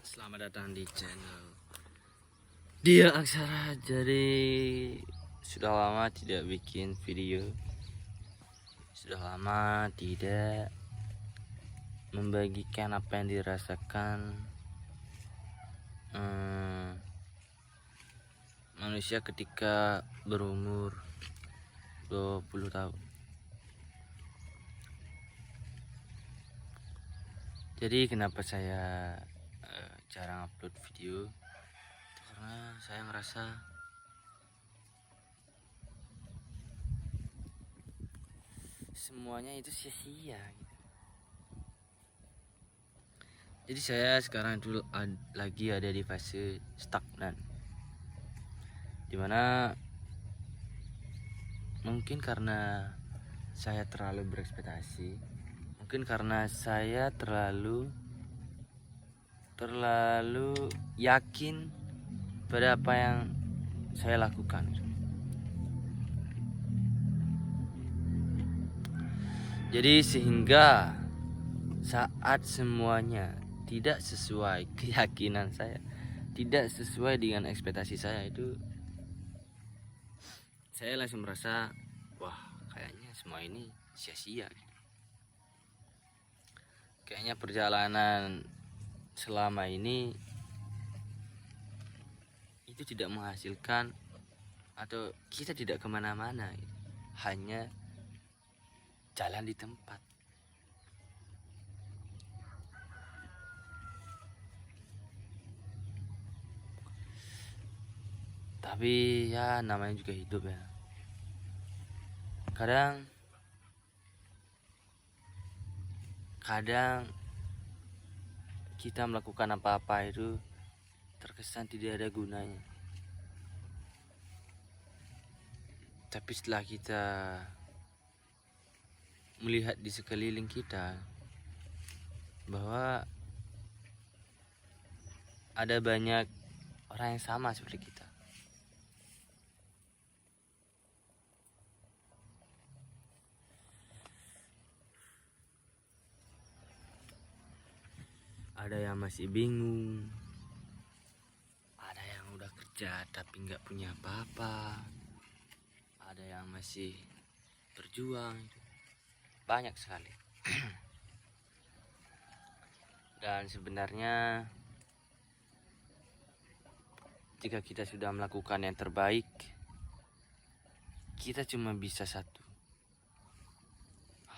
Selamat datang di channel Dia Aksara. Jadi sudah lama tidak bikin video, sudah lama tidak membagikan apa yang dirasakan manusia ketika berumur 20 tahun. Jadi kenapa saya jarang upload video? Karena saya ngerasa semuanya itu sia-sia gitu. Jadi saya sekarang dulu lagi ada di fase stagnan, dimana mungkin karena saya terlalu berekspektasi, mungkin karena saya terlalu yakin pada apa yang saya lakukan. Jadi sehingga saat semuanya tidak sesuai keyakinan saya, tidak sesuai dengan ekspektasi saya, itu saya langsung merasa wah, kayaknya semua ini sia-sia. Kayaknya perjalanan selama ini itu tidak menghasilkan, atau kita tidak kemana-mana, hanya jalan di tempat. Tapi ya namanya juga hidup ya. Kadang kita melakukan apa-apa itu terkesan tidak ada gunanya. Tapi setelah kita melihat di sekeliling kita bahwa ada banyak orang yang sama seperti kita. Ada yang masih bingung, ada yang udah kerja tapi nggak punya apa-apa, ada yang masih berjuang, banyak sekali. Dan sebenarnya jika kita sudah melakukan yang terbaik, kita cuma bisa satu,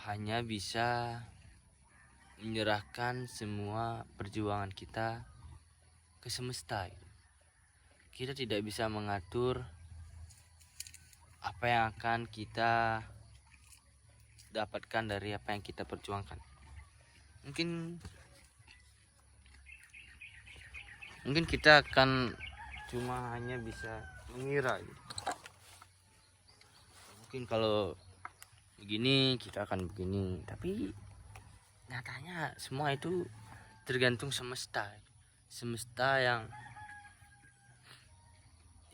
hanya bisa menyerahkan semua perjuangan kita ke semesta. Kita tidak bisa mengatur apa yang akan kita dapatkan dari apa yang kita perjuangkan. Mungkin kita akan cuma hanya bisa mengira gitu. Mungkin kalau begini kita akan begini, tapi nyatanya semua itu tergantung semesta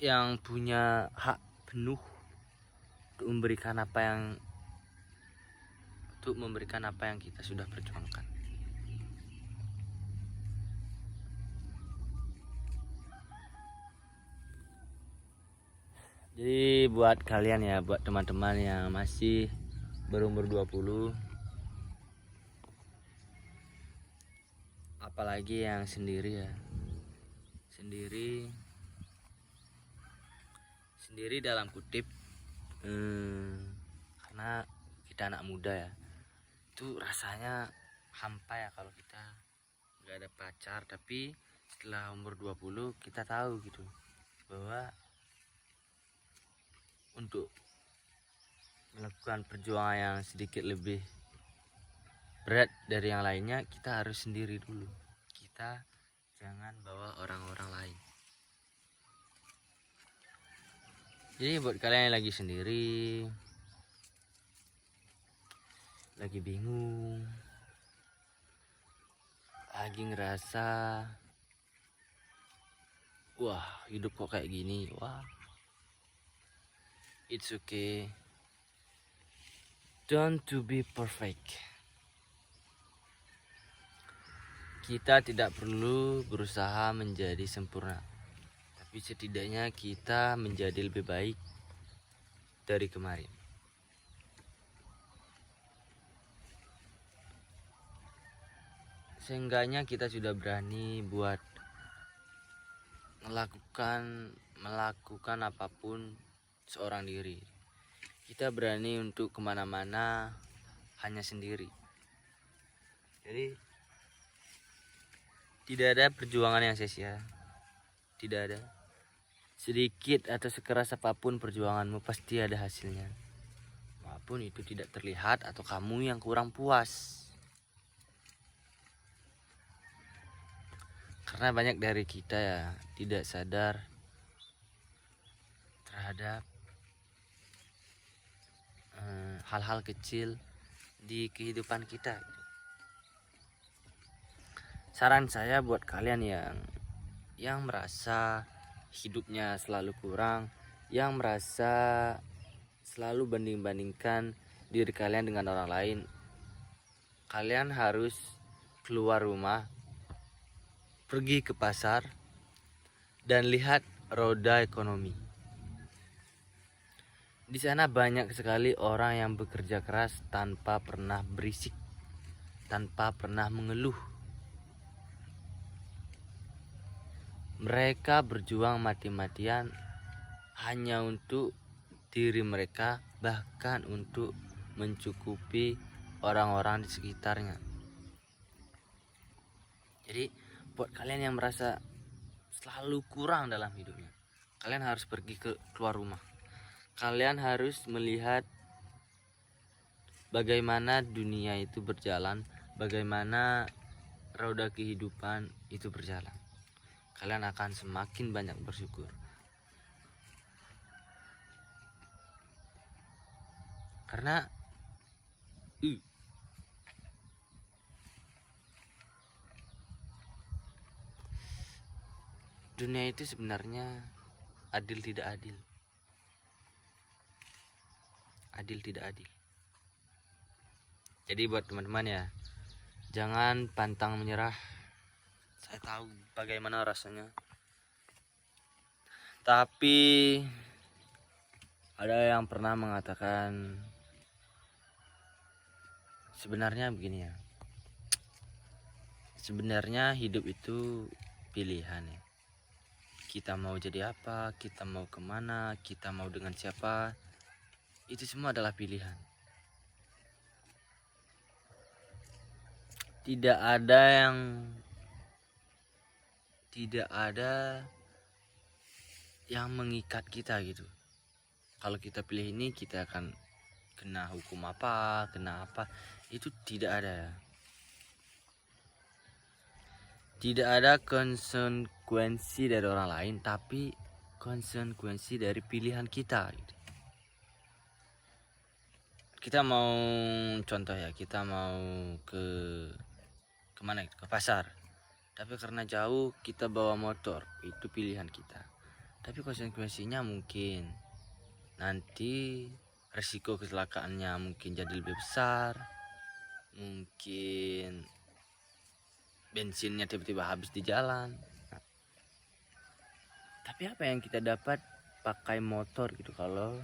yang punya hak penuh untuk memberikan apa yang kita sudah perjuangkan. Jadi buat kalian ya, buat teman-teman yang masih berumur 20, apalagi yang sendiri ya, sendiri dalam kutip, karena kita anak muda ya, itu rasanya hampa ya kalau kita nggak ada pacar. Tapi setelah umur 20 kita tahu gitu bahwa untuk melakukan perjuangan yang sedikit lebih berat dari yang lainnya, kita harus sendiri dulu. Kita jangan bawa orang-orang lain. Jadi buat kalian yang lagi sendiri, lagi bingung, lagi ngerasa wah hidup kok kayak gini, wah, it's okay, don't to be perfect. kita tidak perlu berusaha menjadi sempurna, tapi setidaknya kita menjadi lebih baik dari kemarin. Seenggaknya kita sudah berani buat melakukan apapun seorang diri. Kita berani untuk kemana-mana hanya sendiri. Jadi tidak ada perjuangan yang sia-sia. Tidak ada. Sedikit atau sekeras apapun perjuanganmu pasti ada hasilnya. Walaupun itu tidak terlihat atau kamu yang kurang puas. Karena banyak dari kita ya tidak sadar terhadap hal-hal kecil di kehidupan kita. Saran saya buat kalian yang merasa hidupnya selalu kurang, yang merasa selalu banding-bandingkan diri kalian dengan orang lain, kalian harus keluar rumah, pergi ke pasar, dan lihat roda ekonomi. Di sana banyak sekali orang yang bekerja keras tanpa pernah berisik, tanpa pernah mengeluh. Mereka berjuang mati-matian hanya untuk diri mereka, bahkan untuk mencukupi orang-orang di sekitarnya. Jadi buat kalian yang merasa selalu kurang dalam hidupnya, kalian harus pergi keluar rumah. Kalian harus melihat bagaimana dunia itu berjalan, bagaimana roda kehidupan itu berjalan. Kalian akan semakin banyak bersyukur. Karena dunia itu sebenarnya adil tidak adil. Adil tidak adil. Jadi buat teman-teman ya, jangan pantang menyerah. Saya tahu bagaimana rasanya. Tapi ada yang pernah mengatakan sebenarnya begini ya. Sebenarnya hidup itu pilihan ya. Kita mau jadi apa, kita mau kemana, kita mau dengan siapa, itu semua adalah pilihan. Tidak ada yang mengikat kita gitu. Kalau kita pilih ini kita akan kena hukum apa, kena apa, itu tidak ada. Tidak ada konsekuensi dari orang lain, tapi konsekuensi dari pilihan kita gitu. Kita mau contoh ya, kita mau kemana gitu, ke pasar, tapi karena jauh kita bawa motor, itu pilihan kita. Tapi konsekuensinya mungkin nanti resiko kecelakaannya mungkin jadi lebih besar, mungkin bensinnya tiba-tiba habis di jalan. Tapi apa yang kita dapat pakai motor gitu, kalau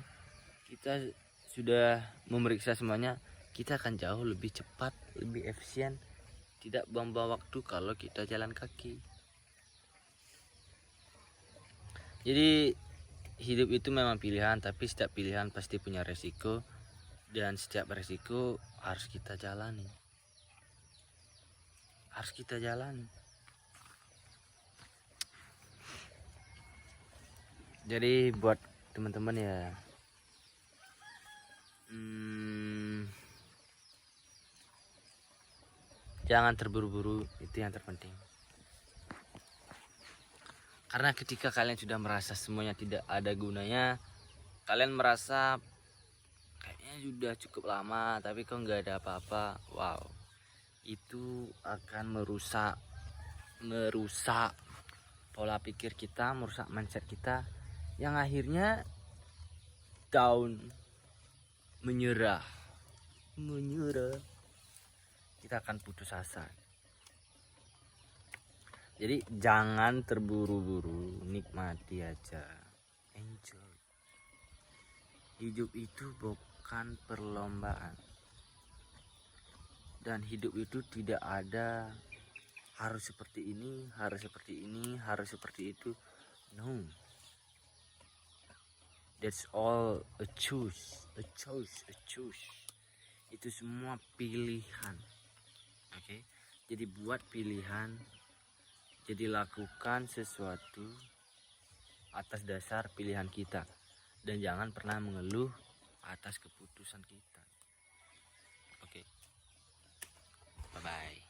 kita sudah memeriksa semuanya, kita akan jauh lebih cepat, lebih efisien, tidak buang-buang waktu kalau kita jalan kaki. Jadi hidup itu memang pilihan, tapi setiap pilihan pasti punya resiko, dan setiap resiko harus kita jalani. Jadi buat teman-teman ya, jangan terburu-buru, itu yang terpenting. Karena ketika kalian sudah merasa semuanya tidak ada gunanya, kalian merasa kayaknya sudah cukup lama tapi kok nggak ada apa-apa, wow, itu akan merusak pola pikir kita, merusak mindset kita, yang akhirnya down, menyerah, kita akan putus asa. Jadi jangan terburu-buru, nikmati aja, enjoy. Hidup itu bukan perlombaan, dan hidup itu tidak ada harus seperti ini, harus seperti ini, harus seperti itu. No, that's all a choice. Itu semua pilihan. Oke, jadi buat pilihan, jadi lakukan sesuatu atas dasar pilihan kita, dan jangan pernah mengeluh atas keputusan kita. Oke, bye bye.